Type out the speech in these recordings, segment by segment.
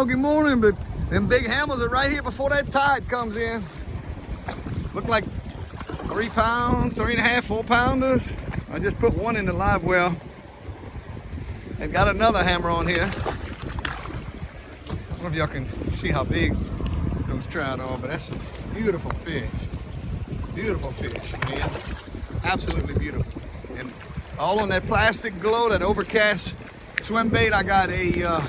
foggy morning, but them big hammers are right here before that tide comes in. Look like 3 pound, 3.5, 4 pounders. I just put one in the live well and got another hammer on here. I don't know if y'all can see how big those trout are, but that's a beautiful fish. Beautiful fish, man. Absolutely beautiful. And all on that plastic glow, that overcast swim bait. I got a,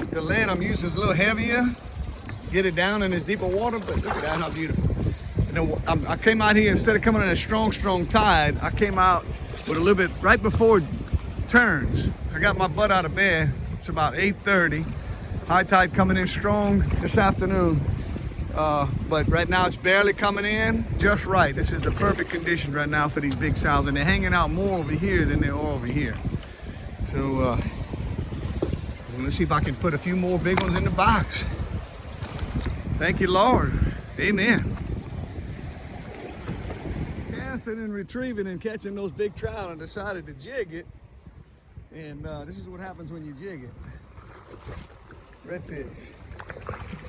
the lead I'm using is a little heavier. Get it down in this deeper water, but look at that, how beautiful. And then I came out here, instead of coming in a strong tide, I came out with a little bit, right before it turns. I got my butt out of bed. It's about 8:30. High tide coming in strong this afternoon. But right now it's barely coming in, just right. This is the perfect condition right now for these big sows, and they're hanging out more over here than they are over here. So let's see if I can put a few more big ones in the box. Thank you, Lord. Amen. Casting and retrieving and catching those big trout, and decided to jig it. And this is what happens when you jig it. Redfish.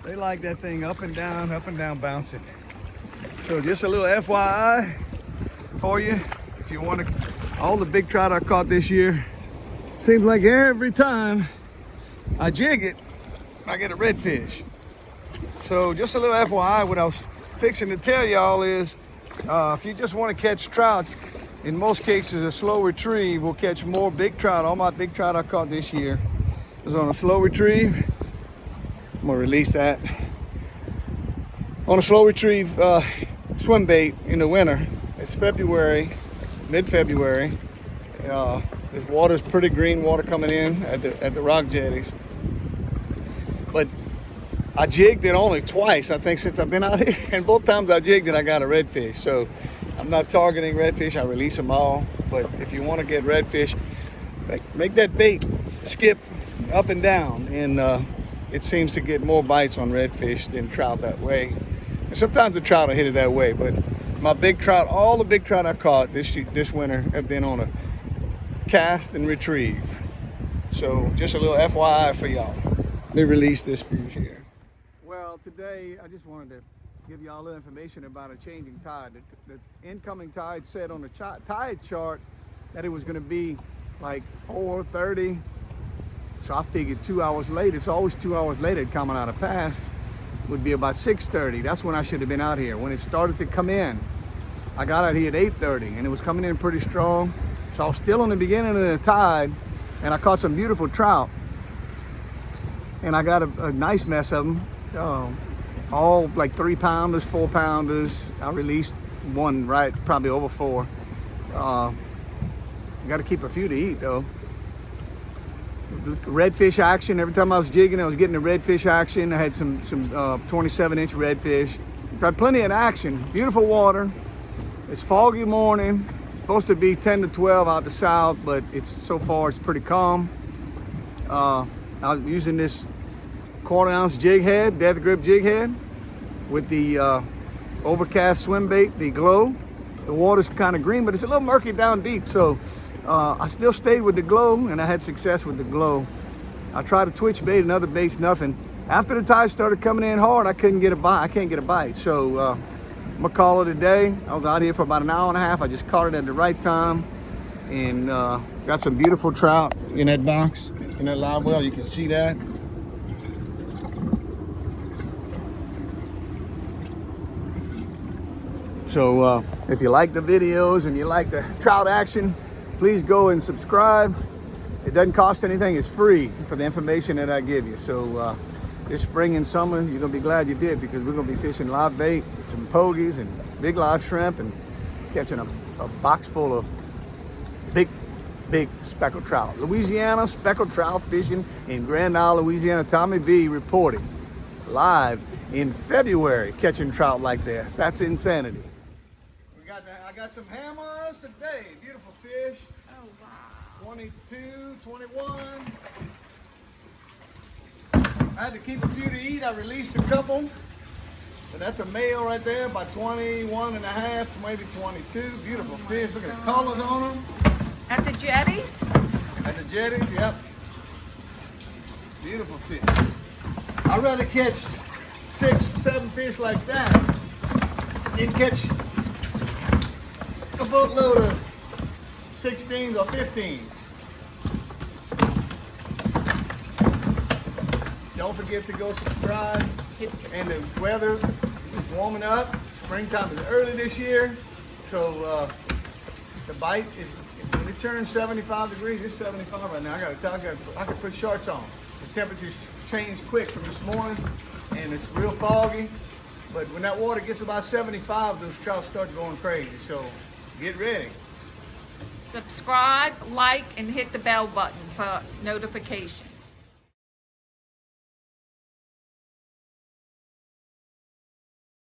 They like that thing up and down bouncing. So just a little FYI for you. If you want to, all the big trout I caught this year, seems like every time I jig it, I get a redfish. So just a little FYI, what I was fixing to tell y'all is, if you just want to catch trout, in most cases a slow retrieve will catch more big trout. All my big trout I caught this year was on a slow retrieve. I'm gonna release that. On a slow retrieve swim bait in the winter. It's February, mid-February. This water's pretty green water coming in at the rock jetties. But I jigged it only twice, I think, since I've been out here. And both times I jigged it, I got a redfish. So I'm not targeting redfish, I release them all. But if you want to get redfish, make that bait skip up and down. And it seems to get more bites on redfish than trout that way. And sometimes the trout will hit it that way, but my big trout, all the big trout I caught this winter have been on a cast and retrieve. So just a little FYI for y'all. Let me release this fish here. Well, today I just wanted to give y'all a little information about a changing tide. The incoming tide said on the tide chart that it was going to be like 4:30. So I figured 2 hours late. It's always 2 hours later coming out of pass. Would be about 6:30. That's when I should have been out here. When it started to come in, I got out here at 8:30, and it was coming in pretty strong. So I was still on the beginning of the tide, and I caught some beautiful trout. And I got a nice mess of them, all like 3 pounders, 4 pounders. I released one, right, probably over 4. Got to keep a few to eat though. Redfish action. Every time I was jigging, I was getting the redfish action. I had some 27-inch redfish. Got plenty of action. Beautiful water. It's foggy morning. It's supposed to be 10 to 12 out the south, but so far it's pretty calm. I was using this 1/4 ounce jig head, death grip jig head, with the overcast swim bait, the glow. The water's kind of green, but it's a little murky down deep, so I still stayed with the glow, and I had success with the glow. I tried to twitch bait and other baits, nothing. After the tide started coming in hard, I couldn't get a bite. I can't get a bite. So I'm gonna call it a day. I was out here for about an hour and a half. I just caught it at the right time, and got some beautiful trout in that box, in that live well. You can see that. So if you like the videos and you like the trout action, please go and subscribe. It doesn't cost anything. It's free for the information that I give you. So this spring and summer, you're gonna be glad you did, because we're gonna be fishing live bait, some pogies and big live shrimp, and catching a box full of big speckled trout. Louisiana speckled trout fishing in Grand Isle, Louisiana. Tommy V reporting live in February, catching trout like this. That's insanity. I got some hammers today. Beautiful fish. Oh, wow. 22, 21. I had to keep a few to eat. I released a couple. But that's a male right there, about 21 and a half to maybe 22. Beautiful fish. Look at the colors on them. At the jetties? At the jetties, yep. Beautiful fish. I'd rather catch 6, 7 fish like that than catch a boatload of 16s or 15s. Don't forget to go subscribe. And the weather is warming up. Springtime is early this year, so the bite is, when it turns 75 degrees, it's 75 right now. I could put shorts on. The temperatures change quick from this morning, and it's real foggy. But when that water gets about 75, those trout start going crazy. So get ready. Subscribe, like, and hit the bell button for notifications.